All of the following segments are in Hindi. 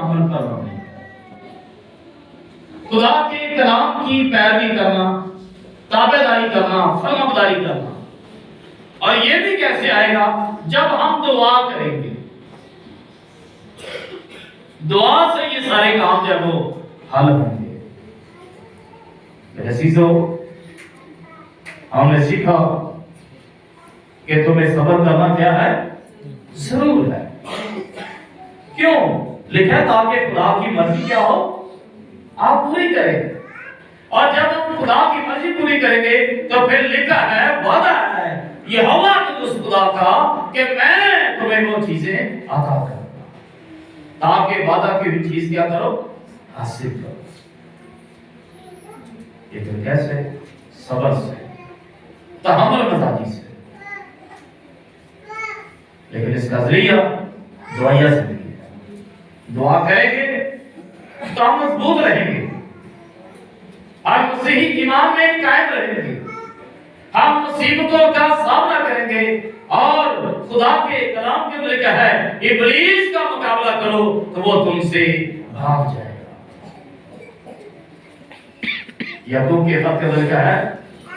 अमल करना नहीं है। खुदा के कलाम की पैरवी करना, ताबेदारी करना, फरमाबरदारी करना। और ये भी कैसे आएगा? जब हम दुआ करेंगे। दुआ से ये सारे काम जो वो हल होंगे। मेरे अजीजों, हमने सीखा कि तुम्हें सब्र करना क्या है? जरूर है। क्यों लिखा है? ताकि खुदा की मर्जी क्या हो, आप पूरी करें। और जब हम खुदा की मर्जी पूरी करेंगे तो फिर लिखा है, वादा है यहोवा के उस खुदा का कि मैं तुम्हें वो चीजें अता करूंगा, ताकि वादा की हुई चीज क्या करो, हासिल करो। ये तो कैसे? सब्र से, तहम्मुल मजाजी से। लेकिन इसका जरिया दुआया जिंदगी है। दुआ करेंगे तो हम मजबूत रहेंगे, हम मसीही ईमान में कायम रहेंगे, हम मुसीबतों का सामना करेंगे। और खुदा के कलाम के अंदर क्या है? इब्लीस का मुकाबला करो तो वो तुमसे भाग जाएगा। याकूब के खत के अंदर क्या है?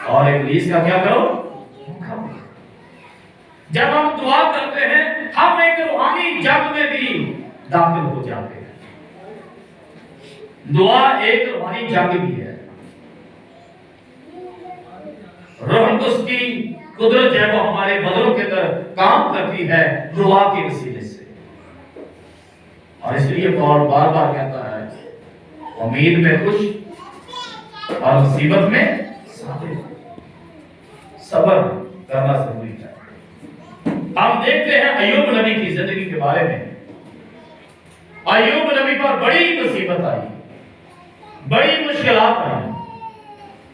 और इब्लीस का क्या करो? जब हम दुआ करते हैं हम एक रूहानी जंग में भी दाखिल हो जाते हैं। दुआ एक रूहानी जंग भी है। रूह कुद्स की कुदरत है वो हमारे बदलों के अंदर काम करती है दुआ के वसीले से। और इसलिए पौल बार बार कहता है, उम्मीद में खुश और मुसीबत में साबिर। सब्र करना जरूरी है। हम देखते हैं अय्यूब नबी की जिंदगी के बारे में। अय्यूब नबी पर बड़ी मुसीबत आई, बड़ी मुश्किलात आई।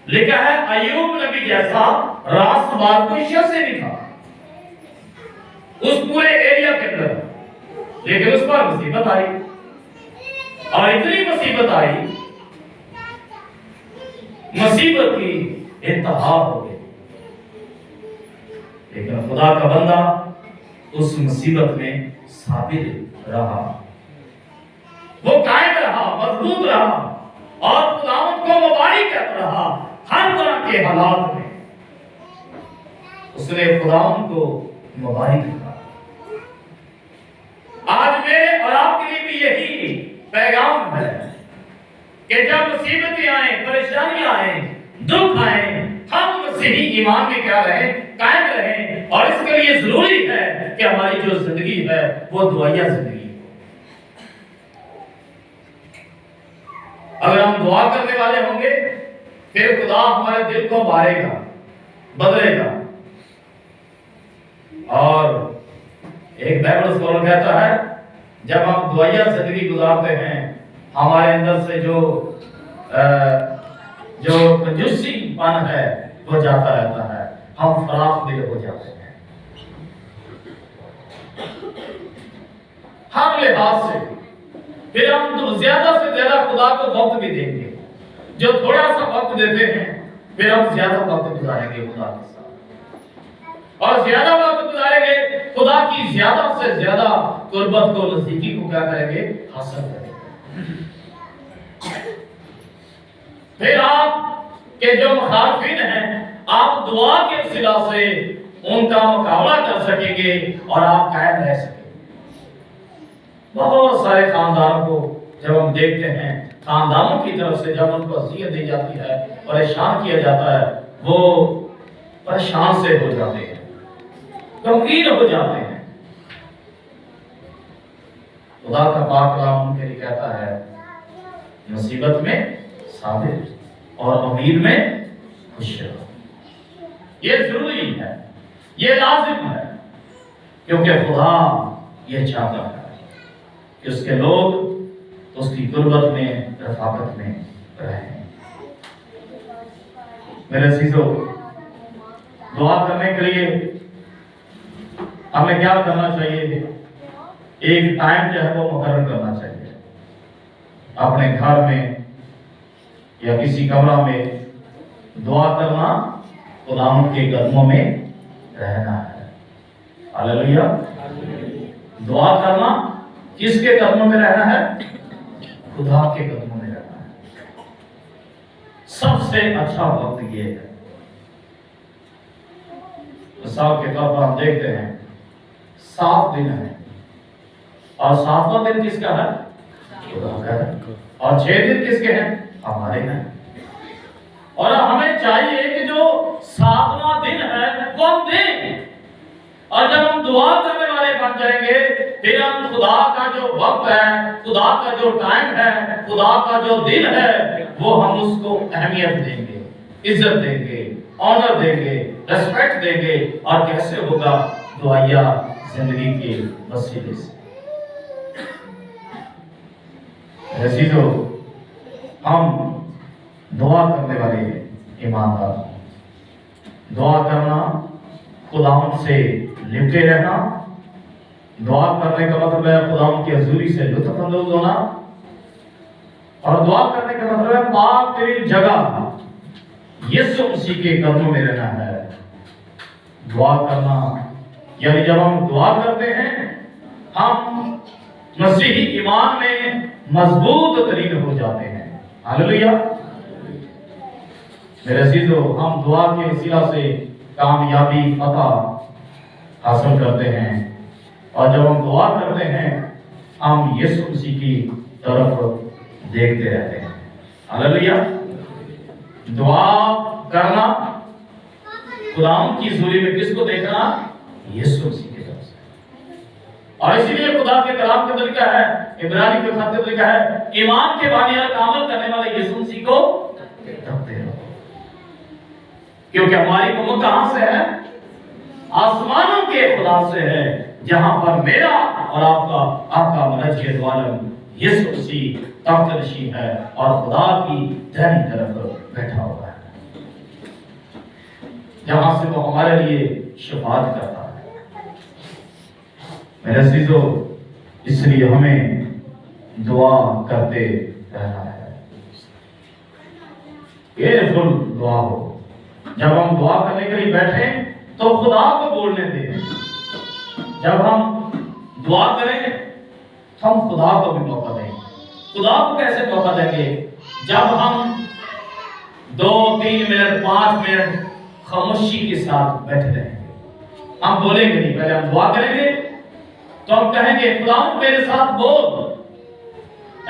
लिखा है अय्यूब नबी जैसा रास्तबाज कोई शख्स नहीं था उस पूरे एरिया के अंदर, लेकिन उस पर मुसीबत आई। और इतनी मुसीबत आई, मुसीबत की इंतहा हो गई। लेकिन खुदा का बंदा उस मुसीबत में साबिर रहा, वो कायम रहा, मजबूत रहा और खुदावंद को मुबारक कहता रहा। हर तरह के हालात में उसने खुदावंद को मुबारक कहा। आज मेरे और आपके लिए भी यही पैगाम है कि जब मुसीबतें आए, परेशानियां आए, दुख आए, हम मसीही ईमान में क्या रहे, कायम रहे। और इसके लिए जरूरी है कि हमारी जो जिंदगी है वो दुआया जिंदगी। अगर हम दुआ करने वाले होंगे फिर खुदा हमारे दिल को मारेगा, बदलेगा। और एक बाइबल स्कॉलर कहता है, जब हम दुआया जिंदगी गुजारते हैं हमारे अंदर से जो कंजूसीपन है वो जाता रहता है, हम फराख दिल हो जाते हैं। हर लिहाज से फिर हम तो ज्यादा से ज्यादा खुदा को वक्त भी देंगे। जो थोड़ा सा वक्त देते हैं फिर हम ज्यादा वक्त गुजारेंगे खुदा के साथ, और ज्यादा वक्त गुजारेंगे खुदा की ज्यादा से ज्यादा कुर्बत को, नजदीकी को क्या करेंगे, हासिल करेंगे। फिर आप के जो मुखालिफिन हैं, आप दुआ के सिला से उनका मुकाबला कर सकेंगे और आप कायम रह सकेंगे। बहुत सारे खानदानों को जब हम देखते हैं, खानदानों की तरफ से जब उनको अज़ियत दी जाती है, परेशान किया जाता है, वो परेशान से हो जाते हैं, गमगीन हो जाते हैं। खुदा का पाक कलाम उनके लिए कहता है, मुसीबत में साबिर और उम्मीद में खुश रहो। ये जरूरी है, ये लाजिम है, क्योंकि खुदा ये चाहता है कि उसके लोग उसकी गुर्बत में, रफाकत में रहें। मेरे अज़ीज़ों, दुआ करने के लिए हमें क्या करना चाहिए? एक टाइम जो है वो मुकर्रर करना चाहिए। अपने घर में या किसी कमरा में दुआ करना, खुदावंद के कदमों में रहना है। हालेलुया। दुआ करना किसके कदमों में रहना है? खुदा के कदमों में रहना है। सबसे अच्छा वक्त ये है। मिसाल के तौर पर हम देखते हैं 7 दिन है और 7वां दिन किसका है? खुदा का है। और 6 दिन किसके हैं? हमारे हैं। और हमें चाहिए कि जो 7वां दिन है वो हम दें। और जब हम दुआ करने वाले बन जाएंगे फिर हम खुदा का जो वक्त है, खुदा का जो टाइम है, खुदा का जो दिन है, वो हम उसको अहमियत देंगे, इज्जत देंगे, ऑनर देंगे, रेस्पेक्ट देंगे। और कैसे होगा? दुआया जिंदगी के वसीले से। ऐसी हम दुआ करने वाले ईमानदार, दुआ करना, खुदावंद से लिपटे रहना। दुआ करने का मतलब है खुदावंद की हजूरी से लुत्फ अंदोज होना। और दुआ करने का मतलब है पाक तेरी जगह यीशु मसीह के कदमों में रहना है। दुआ करना यानी जब हम दुआ करते हैं हम मसीही ईमान में मजबूत तरीन हो जाते हैं। हालेलुया। मेरे अजीजों, हम दुआ के वसीला से कामयाबी फतह हासिल करते हैं। और जब हम दुआ करते हैं हम यीशु मसीह की तरफ देखते रहते हैं। हालेलुया। दुआ करना, खुदावंद की हजूरी में किसको देखना? यीशु मसीह की तरफ से। और इसीलिए खुदा के कलाम के अंदर लिखा है, इब्रानी के खत में लिखा है, ईमान के बानियात अमल करने वाले यीशु मसीह को तकते रहो। क्योंकि हमारी कमर कहां से है? आसमानों के खुदा से है, जहां पर मेरा और आपका आका मनज्जिद वालम यीशु मसीह तख्त नशीं है और खुदा की दाहिनी तरफ बैठा हुआ है, जहां से वो हमारे लिए शफाअत करता है। मेरे अजीजों, इसलिए हमें दुआ करते रहना है। केयरफुल दुआ हो। जब हम दुआ करने के लिए बैठे तो खुदा को बोलने दें। जब हम दुआ करें तो हम खुदा को भी मौका दें। खुदा को कैसे मौका देंगे? जब हम 2, 3 मिनट, 5 मिनट खामोशी के साथ बैठे रहेंगे। हम बोलेंगे नहीं, पहले हम दुआ करेंगे तो हम कहेंगे खुदा मेरे साथ बोल।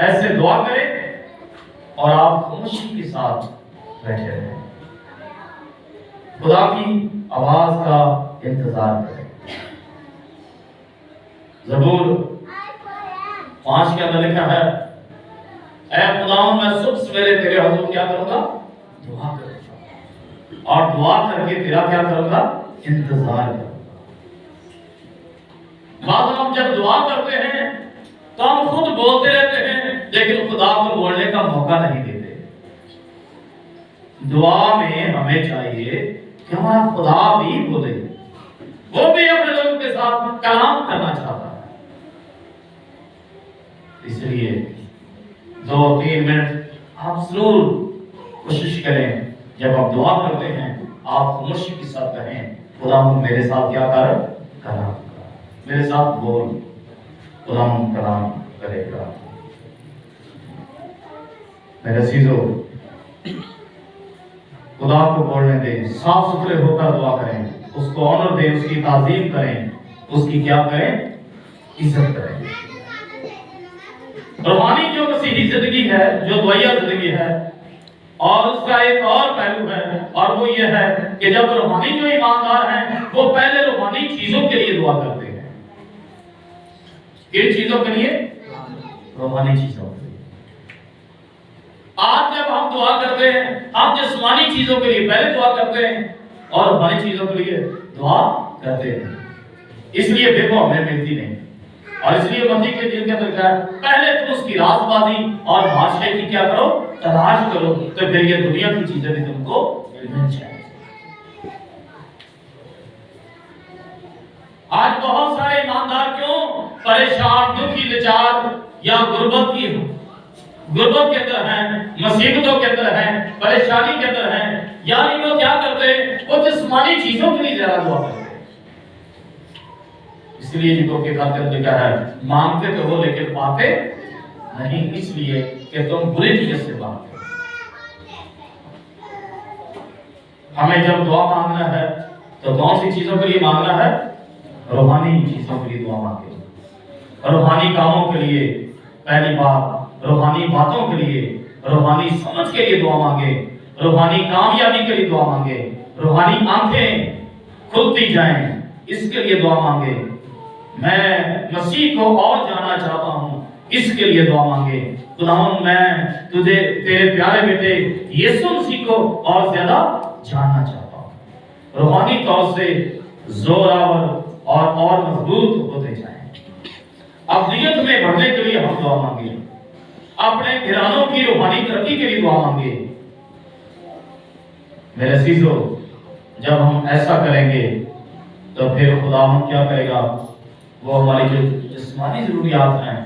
ऐसे दुआ करें और आप खामोशी के साथ बैठे रहें, खुदा की आवाज का इंतजार करें। ज़बूर 5 के अंदर लिखा है, ऐ खुदावंद मैं सुबह सवेरे तेरे हुजूर क्या करूंगा? दुआ करूंगा। और दुआ करके तेरा क्या करूंगा? इंतजार करूंगा। बाद हम जब दुआ करते हैं तो हम खुद बोलते रहते हैं लेकिन खुदा को बोलने का मौका नहीं देते। दुआ में हमें चाहिए कि हमारा खुदा भी बोले, वो भी अपने लोगों के साथ कलाम करना चाहता है। इसलिए 2-3 मिनट आप जरूर कोशिश करें, जब आप दुआ करते हैं आप खामोशी के साथ कहें खुदा मेरे साथ क्या कर? कलाम कर, मेरे साथ बोल, खुदा कलाम करेगा। मेरे अजीजों, खुदा को बोलने दें, साफ सुथरे होकर दुआ करें, उसको ऑनर दें, उसकी ताजीम करें, उसकी क्या करें? इज्जत करें। रूहानी जो मसीही जिंदगी है, जो दुआया जिंदगी है, और उसका एक और पहलू है और वो ये है कि जब रूहानी जो ईमानदार हैं वो पहले रूहानी चीजों के लिए दुआ करते हैं। किन चीजों के लिए? रूहानी चीजों के लिए। आज जब हम दुआ करते हैं हम जिस्मानी चीजों के लिए पहले दुआ करते हैं और रूहानी चीजों के लिए दुआ करते हैं, इसलिए फिर वो हमें मिलती नहीं। और इसलिए मसीह के दिन के अंदर क्या है, पहले तुम उसकी राजबाजी और बादशाह की क्या करो? तलाश करो, तो फिर ये दुनिया की चीजें भी तुमको मिल जाएंगी। आज बहुत सारे ईमानदार क्यों परेशान, दुखी, लाचार या गुर्बत के अंदर हैं, मुसीबतों के अंदर हैं, परेशानी के अंदर हैं, यानी वो क्या करते हैं? वो जिस्मानी चीजों के लिए ज्यादा दुआ करते हैं। इसलिए जिनको के खातिर लिखा है, मांगते तो हो लेकिन पाते नहीं इसलिए कि तुम बुरी नीयत से मांगते हो। हमें जब दुआ मांगना है तो कौन सी चीजों के लिए मांगना है? रूहानी चीजों के लिए दुआ मांगे, रूहानी कामों के लिए। पहली बात, रूहानी बातों के लिए, रूहानी समझ के लिए दुआ मांगे, रूहानी कामयाबी के लिए दुआ मांगे, रूहानी आंखें खुलती जाएं, इसके लिए दुआ मांगे। मैं मसीह को और जानना चाहता हूँ, इसके लिए दुआ मांगे। खुदावंद मैं तुझे, तेरे प्यारे बेटे यीशु मसीह को और ज्यादा जानना चाहता हूँ। रूहानी तौर से जोरावर और मजबूत होते जाएं। अब्दियत में बढ़ने के लिए हम दुआ मांगे, अपने घरानों की रूहानी तरक्की के लिए दुआ मांगे। मेरे अजीजों, जब हम ऐसा करेंगे तो फिर खुदा हम क्या करेगा? वो हमारी जो जिस्मानी जरूरियात हैं